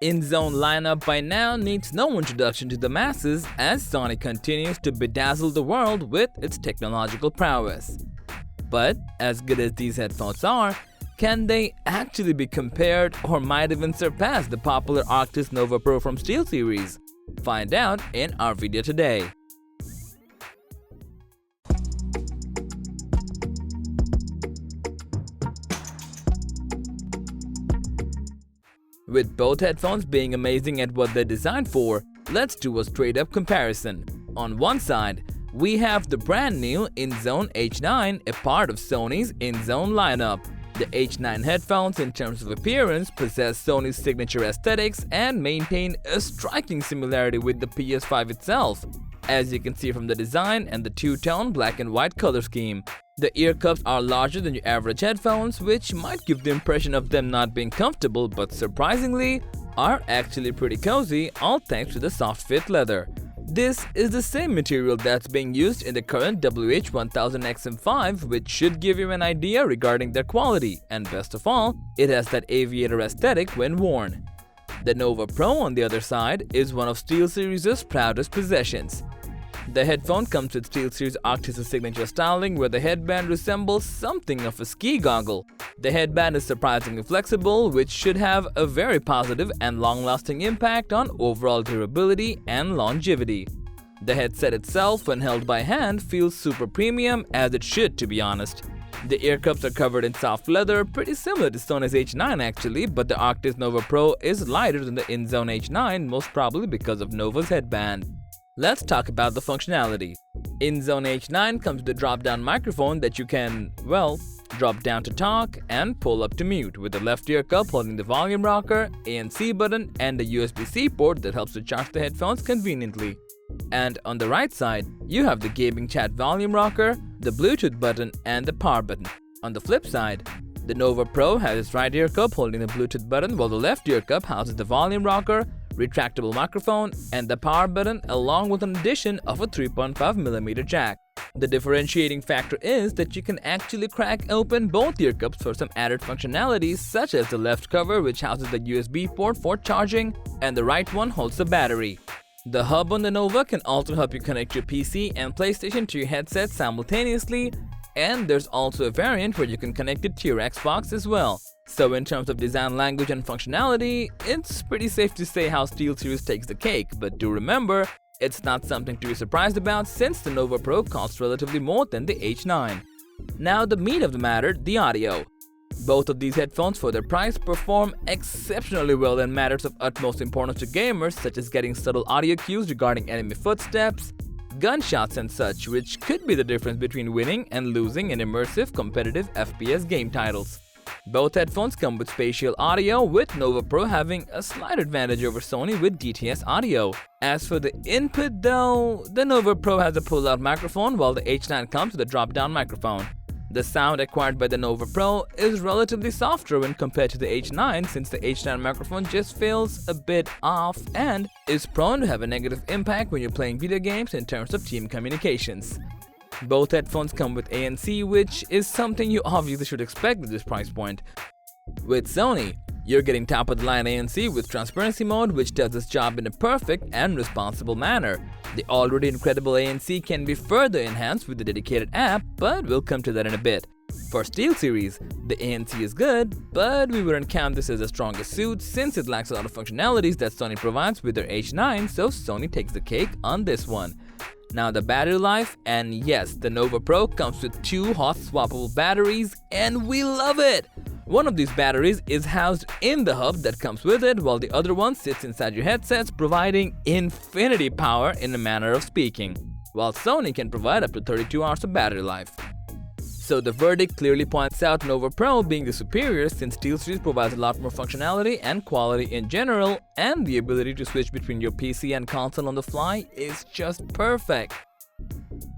INZONE lineup by now needs no introduction to the masses as Sony continues to bedazzle the world with its technological prowess. But as good as these headphones are, can they actually be compared or might even surpass the popular Arctis Nova Pro from SteelSeries? Find out in our video today. With both headphones being amazing at what they're designed for, let's do a straight-up comparison. On one side, we have the brand new INZONE H9, a part of Sony's INZONE lineup. The H9 headphones, in terms of appearance, possess Sony's signature aesthetics and maintain a striking similarity with the PS5 itself, as you can see from the design and the two-tone black and white color scheme. The ear cups are larger than your average headphones, which might give the impression of them not being comfortable, but surprisingly, are actually pretty cozy, all thanks to the soft fit leather. This is the same material that's being used in the current WH-1000XM5, which should give you an idea regarding their quality, and best of all, it has that aviator aesthetic when worn. The Nova Pro, on the other side, is one of SteelSeries' proudest possessions. The headphone comes with SteelSeries Arctis' signature styling, where the headband resembles something of a ski goggle. The headband is surprisingly flexible, which should have a very positive and long-lasting impact on overall durability and longevity. The headset itself, when held by hand, feels super premium, as it should, to be honest. The ear cups are covered in soft leather, pretty similar to Sony's H9 actually, but the Arctis Nova Pro is lighter than the INZONE H9, most probably because of Nova's headband. Let's talk about the functionality. INZONE H9 comes with a drop-down microphone that you can, well, drop down to talk and pull up to mute, with the left ear cup holding the volume rocker, ANC button, and a USB-C port that helps to charge the headphones conveniently. And on the right side, you have the gaming chat volume rocker, the Bluetooth button, and the power button. On the flip side, the Nova Pro has its right ear cup holding the Bluetooth button, while the left ear cup houses the volume rocker, retractable microphone, and the power button, along with an addition of a 3.5mm jack. The differentiating factor is that you can actually crack open both ear cups for some added functionalities, such as the left cover, which houses the USB port for charging, and the right one holds the battery. The hub on the Nova can also help you connect your PC and PlayStation to your headset simultaneously, and there's also a variant where you can connect it to your Xbox as well. So in terms of design language and functionality, it's pretty safe to say how SteelSeries takes the cake, but do remember, it's not something to be surprised about since the Nova Pro costs relatively more than the H9. Now the meat of the matter, the audio. Both of these headphones for their price perform exceptionally well in matters of utmost importance to gamers, such as getting subtle audio cues regarding enemy footsteps, gunshots and such, which could be the difference between winning and losing in immersive competitive FPS game titles. Both headphones come with spatial audio, with Nova Pro having a slight advantage over Sony with DTS audio. As for the input though, the Nova Pro has a pull-out microphone while the H9 comes with a drop-down microphone. The sound acquired by the Nova Pro is relatively softer when compared to the H9, since the H9 microphone just feels a bit off and is prone to have a negative impact when you're playing video games in terms of team communications. Both headphones come with ANC, which is something you obviously should expect at this price point. With Sony, you're getting top-of-the-line ANC with transparency mode, which does its job in a perfect and responsible manner. The already incredible ANC can be further enhanced with the dedicated app, but we'll come to that in a bit. For SteelSeries, the ANC is good, but we wouldn't count this as the strongest suit since it lacks a lot of functionalities that Sony provides with their H9, so Sony takes the cake on this one. Now the battery life, and yes, the Nova Pro comes with two hot swappable batteries, and we love it! One of these batteries is housed in the hub that comes with it, while the other one sits inside your headsets, providing infinity power in a manner of speaking, while Sony can provide up to 32 hours of battery life. So the verdict clearly points out Nova Pro being the superior, since SteelSeries provides a lot more functionality and quality in general, and the ability to switch between your PC and console on the fly is just perfect.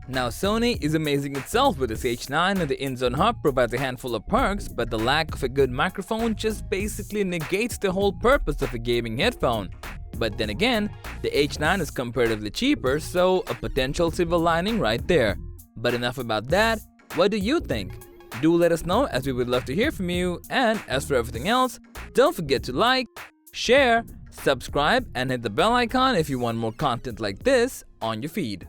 Now Sony is amazing itself with its H9, and the INZONE Hub provides a handful of perks, but the lack of a good microphone just basically negates the whole purpose of a gaming headphone. But then again, the H9 is comparatively cheaper, so a potential silver lining right there. But enough about that. What do you think? Do let us know, as we would love to hear from you, and as for everything else, don't forget to like, share, Subscribe and hit the bell icon if you want more content like this on your feed.